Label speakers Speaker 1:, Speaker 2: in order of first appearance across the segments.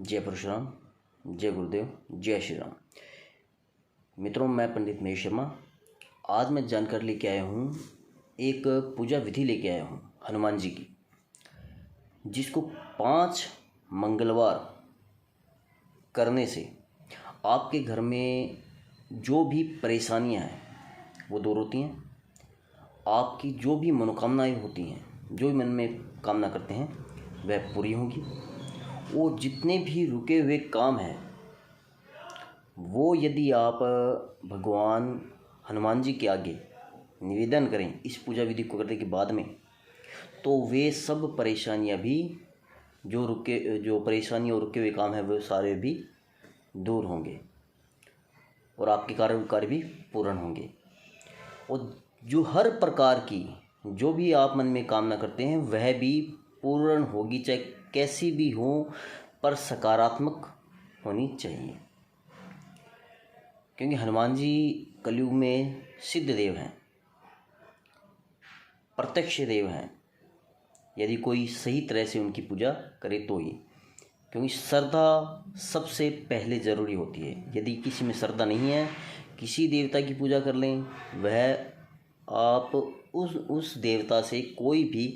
Speaker 1: जय परशुराम, जय गुरुदेव, जय श्री राम। मित्रों, मैं पंडित महेश शर्मा आज मैं जानकारी लेके आया हूँ। एक पूजा विधि लेके आया हूँ हनुमान जी की, जिसको 5 मंगलवार करने से आपके घर में जो भी परेशानियाँ हैं वो दूर होती हैं। आपकी जो भी मनोकामनाएं होती हैं, जो भी मन में कामना करते हैं वह पूरी होंगी। वो जितने भी रुके हुए काम हैं वो यदि आप भगवान हनुमान जी के आगे निवेदन करें इस पूजा विधि को करने के बाद में, तो वे सब परेशानियां भी जो परेशानी और रुके हुए काम हैं वो सारे भी दूर होंगे और आपके कार्य भी पूर्ण होंगे। और जो हर प्रकार की जो भी आप मन में कामना करते हैं वह भी पूर्ण होगी, चाहे कैसी भी हो, पर सकारात्मक होनी चाहिए। क्योंकि हनुमान जी कलयुग में सिद्ध देव हैं, प्रत्यक्ष देव हैं, यदि कोई सही तरह से उनकी पूजा करे तो ही। क्योंकि श्रद्धा सबसे पहले ज़रूरी होती है। यदि किसी में श्रद्धा नहीं है, किसी देवता की पूजा कर लें, वह आप उस देवता से कोई भी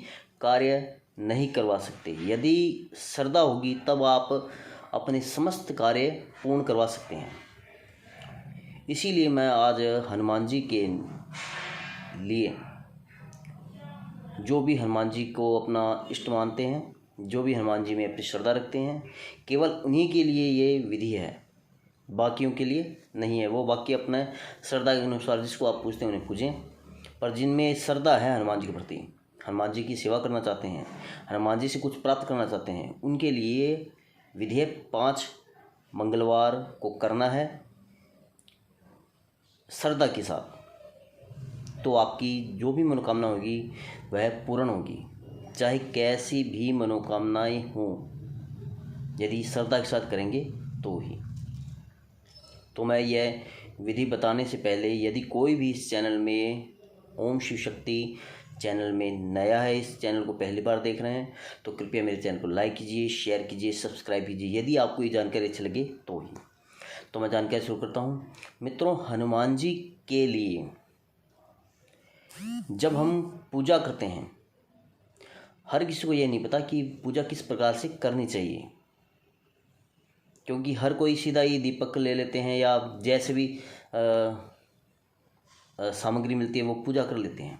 Speaker 1: कार्य नहीं करवा सकते। यदि श्रद्धा होगी तब आप अपने समस्त कार्य पूर्ण करवा सकते हैं। इसीलिए मैं आज हनुमान जी के लिए, जो भी हनुमान जी को अपना इष्ट मानते हैं, जो भी हनुमान जी में अपनी श्रद्धा रखते हैं, केवल उन्हीं के लिए ये विधि है, बाकियों के लिए नहीं है। वो बाकी अपने श्रद्धा के अनुसार जिसको आप पूछते हैं उन्हें पूजें, पर जिनमें श्रद्धा है हनुमान जी के प्रति, हनुमान जी की सेवा करना चाहते हैं, हनुमान जी से कुछ प्राप्त करना चाहते हैं, उनके लिए विधि 5 मंगलवार को करना है श्रद्धा के साथ। तो आपकी जो भी मनोकामना होगी वह पूर्ण होगी, चाहे कैसी भी मनोकामनाएं हों, यदि श्रद्धा के साथ करेंगे तो ही। तो मैं यह विधि बताने से पहले, यदि कोई भी इस चैनल में ओम शिव शक्ति चैनल में नया है, इस चैनल को पहली बार देख रहे हैं, तो कृपया मेरे चैनल को लाइक कीजिए, शेयर कीजिए, सब्सक्राइब कीजिए, यदि आपको ये जानकारी अच्छी लगे तो ही। तो मैं जानकारी शुरू करता हूँ। मित्रों, हनुमान जी के लिए जब हम पूजा करते हैं, हर किसी को ये नहीं पता कि पूजा किस प्रकार से करनी चाहिए। क्योंकि हर कोई सीधा ही दीपक ले लेते हैं या जैसे भी सामग्री मिलती है वो पूजा कर लेते हैं,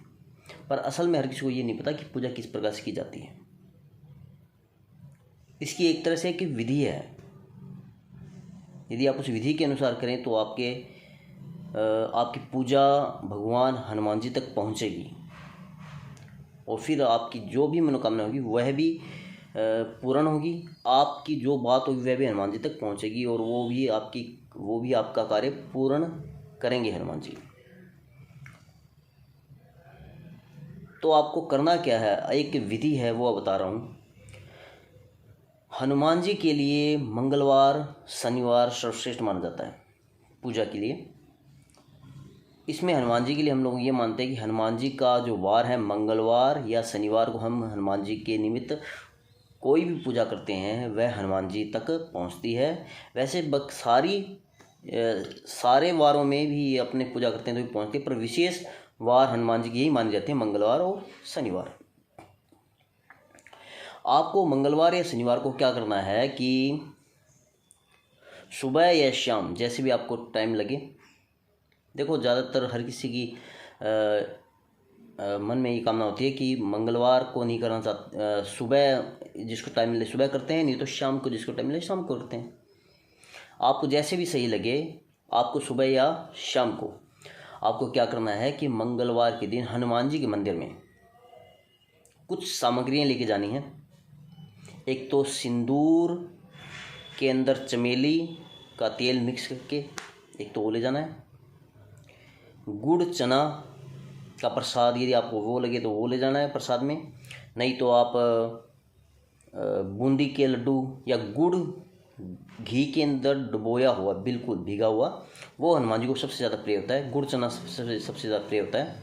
Speaker 1: पर असल में हर किसी को ये नहीं पता कि पूजा किस प्रकार से की जाती है। इसकी एक तरह से एक विधि है। यदि आप उस विधि के अनुसार करें तो आपकी पूजा भगवान हनुमान जी तक पहुंचेगी और फिर आपकी जो भी मनोकामना होगी वह भी पूर्ण होगी। आपकी जो बात होगी वह भी हनुमान जी तक पहुंचेगी और वो भी आपका कार्य पूर्ण करेंगे हनुमान जी। तो आपको करना क्या है, एक विधि है वो बता रहा हूँ। हनुमान जी के लिए मंगलवार शनिवार सर्वश्रेष्ठ माना जाता है पूजा के लिए। इसमें हनुमान जी के लिए हम लोग ये मानते हैं कि हनुमान जी का जो वार है सार या शनिवार को हम हनुमान जी के निमित्त कोई भी पूजा करते हैं वह हनुमान जी तक पहुंचती है। वैसे सारे वारों में भी अपने पूजा करते हैं तो भी पहुंचते हैं, पर विशेष वार हनुमान जी की यही माने जाते हैं, मंगलवार और शनिवार। आपको मंगलवार या शनिवार को क्या करना है कि सुबह या शाम जैसे भी आपको टाइम लगे। देखो, ज़्यादातर हर किसी की मन में ये कामना होती है कि मंगलवार को नहीं करना चाहते, सुबह जिसको टाइम मिले सुबह करते हैं, नहीं तो शाम को जिसको टाइम मिले शाम को करते हैं। आपको जैसे भी सही लगे, आपको सुबह या शाम को आपको क्या करना है कि मंगलवार के दिन हनुमान जी के मंदिर में कुछ सामग्रियाँ लेके जानी हैं। एक तो सिंदूर के अंदर चमेली का तेल मिक्स करके एक तो वो ले जाना है। गुड़ चना का प्रसाद, यदि आपको वो लगे तो वो ले जाना है प्रसाद में। नहीं तो आप बूंदी के लड्डू या गुड़ घी के अंदर डुबोया हुआ, बिल्कुल भीगा हुआ, वो हनुमान जी को सबसे ज़्यादा प्रिय होता है। गुड़ चना सबसे ज़्यादा प्रिय होता है।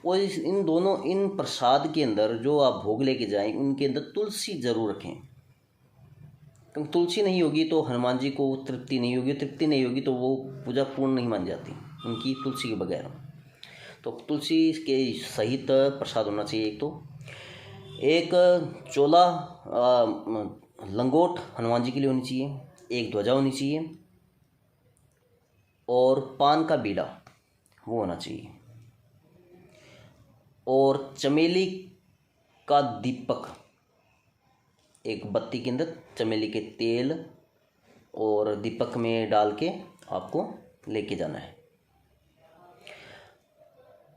Speaker 1: और इन प्रसाद के अंदर जो आप भोग लेके जाएं उनके अंदर तुलसी ज़रूर रखें, क्योंकि तुलसी नहीं होगी तो हनुमान जी को तृप्ति नहीं होगी, तृप्ति नहीं होगी तो वो पूजा पूर्ण नहीं मान जाती उनकी, तुलसी के बगैर। तो तुलसी के सहित प्रसाद होना चाहिए। एक चोला लंगोट हनुमान जी के लिए होनी चाहिए, एक ध्वजा होनी चाहिए और पान का बीड़ा वो होना चाहिए, और चमेली का दीपक, एक बत्ती के अंदर चमेली के तेल और दीपक में डाल के आपको लेके जाना है।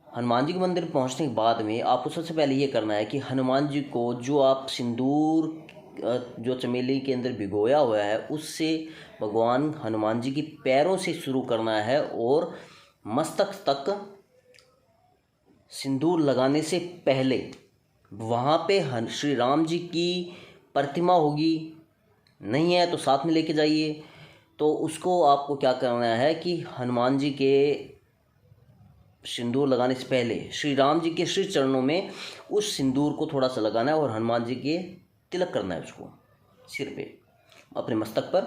Speaker 1: हनुमान जी के मंदिर पहुंचने के बाद में आपको सबसे पहले ये करना है कि हनुमान जी को जो आप सिंदूर जो चमेली के अंदर भिगोया हुआ है उससे भगवान हनुमान जी की पैरों से शुरू करना है, और मस्तक तक सिंदूर लगाने से पहले वहाँ पे श्री राम जी की प्रतिमा होगी, नहीं है तो साथ में लेके जाइए। तो उसको आपको क्या करना है कि हनुमान जी के सिंदूर लगाने से पहले श्री राम जी के श्री चरणों में उस सिंदूर को थोड़ा सा लगाना है और हनुमान जी के तिलक करना है, उसको सिर पे अपने मस्तक पर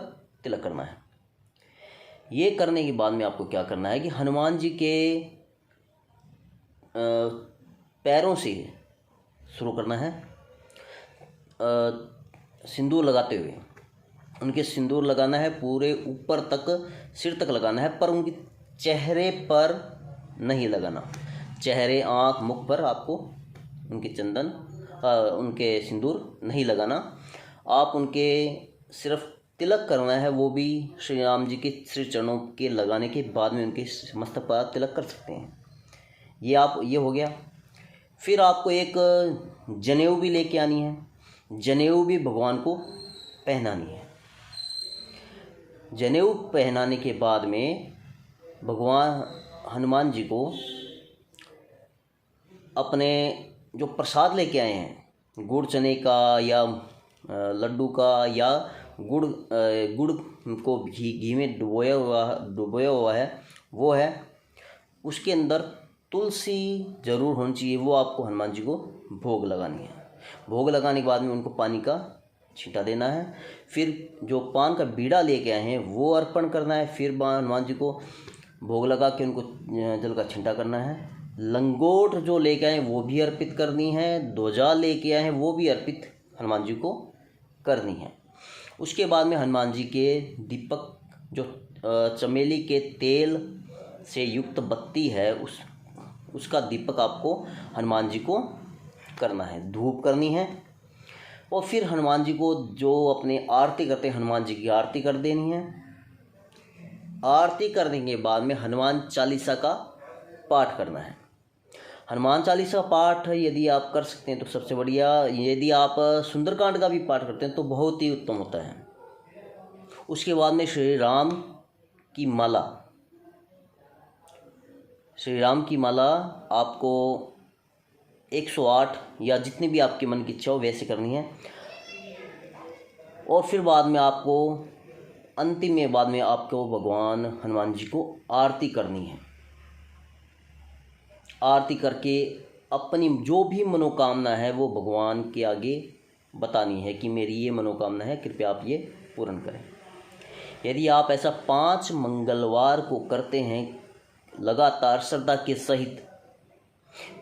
Speaker 1: तिलक करना है। ये करने के बाद में आपको क्या करना है कि हनुमान जी के पैरों से शुरू करना है सिंदूर लगाते हुए। उनके सिंदूर लगाना है पूरे ऊपर तक, सिर तक लगाना है, पर उनके चेहरे पर नहीं लगाना। चेहरे, आँख, मुख पर आपको उनके चंदन उनके सिंदूर नहीं लगाना। आप उनके सिर्फ तिलक करना है, वो भी श्री राम जी के श्री चरणों के लगाने के बाद में उनके मस्तक पर तिलक कर सकते हैं। ये हो गया। फिर आपको एक जनेऊ भी लेके आनी है, जनेऊ भी भगवान को पहनानी है। जनेऊ पहनाने के बाद में भगवान हनुमान जी को अपने जो प्रसाद लेके आए हैं, गुड़ चने का या लड्डू का या गुड़ को घी में डुबोया हुआ है वो है, उसके अंदर तुलसी ज़रूर होनी चाहिए। वो आपको हनुमान जी को भोग लगानी है। भोग लगाने के बाद में उनको पानी का छींटा देना है। फिर जो पान का बीड़ा लेके आए हैं वो अर्पण करना है। फिर हनुमान जी को भोग लगा के उनको जल का छींटा करना है। लंगोट जो लेके आए वो भी अर्पित करनी है। ध्वजा लेके आए हैं वो भी अर्पित हनुमान जी को करनी है। उसके बाद में हनुमान जी के दीपक, जो चमेली के तेल से युक्त बत्ती है, उसका दीपक आपको हनुमान जी को करना है, धूप करनी है। और फिर हनुमान जी को जो अपने आरती करते हैं, हनुमान जी की आरती कर देनी है। आरती करने के बाद में हनुमान चालीसा का पाठ करना है। हनुमान चालीसा पाठ यदि आप कर सकते हैं तो सबसे बढ़िया। यदि आप सुंदरकांड का भी पाठ करते हैं तो बहुत ही उत्तम होता है। उसके बाद में श्री राम की माला आपको 108 या जितनी भी आपके मन की इच्छा हो वैसे करनी है। और फिर बाद में आपको भगवान हनुमान जी को आरती करनी है। आरती करके अपनी जो भी मनोकामना है वो भगवान के आगे बतानी है कि मेरी ये मनोकामना है, कृपया आप ये पूर्ण करें। यदि आप ऐसा 5 मंगलवार को करते हैं लगातार श्रद्धा के सहित,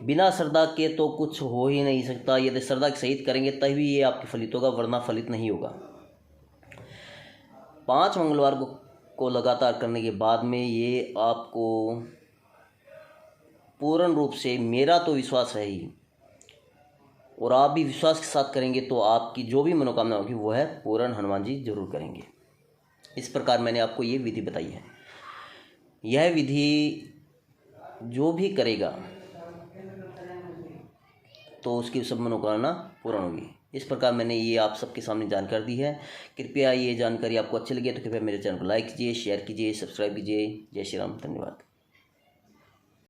Speaker 1: बिना श्रद्धा के तो कुछ हो ही नहीं सकता। यदि श्रद्धा के सहित करेंगे तभी ये आपके फलित होगा, वरना फलित नहीं होगा। 5 मंगलवार को लगातार करने के बाद में ये आपको पूर्ण रूप से, मेरा तो विश्वास है ही, और आप भी विश्वास के साथ करेंगे तो आपकी जो भी मनोकामना होगी वो है पूर्ण हनुमान जी जरूर करेंगे। इस प्रकार मैंने आपको ये विधि बताई है। यह विधि जो भी करेगा तो उसकी सब मनोकामना पूर्ण होगी। इस प्रकार मैंने ये आप सबके सामने जानकारी दी है। कृपया ये जानकारी आपको अच्छी लगी तो कृपया मेरे चैनल को लाइक कीजिए, शेयर कीजिए, सब्सक्राइब कीजिए। जय श्री राम, धन्यवाद।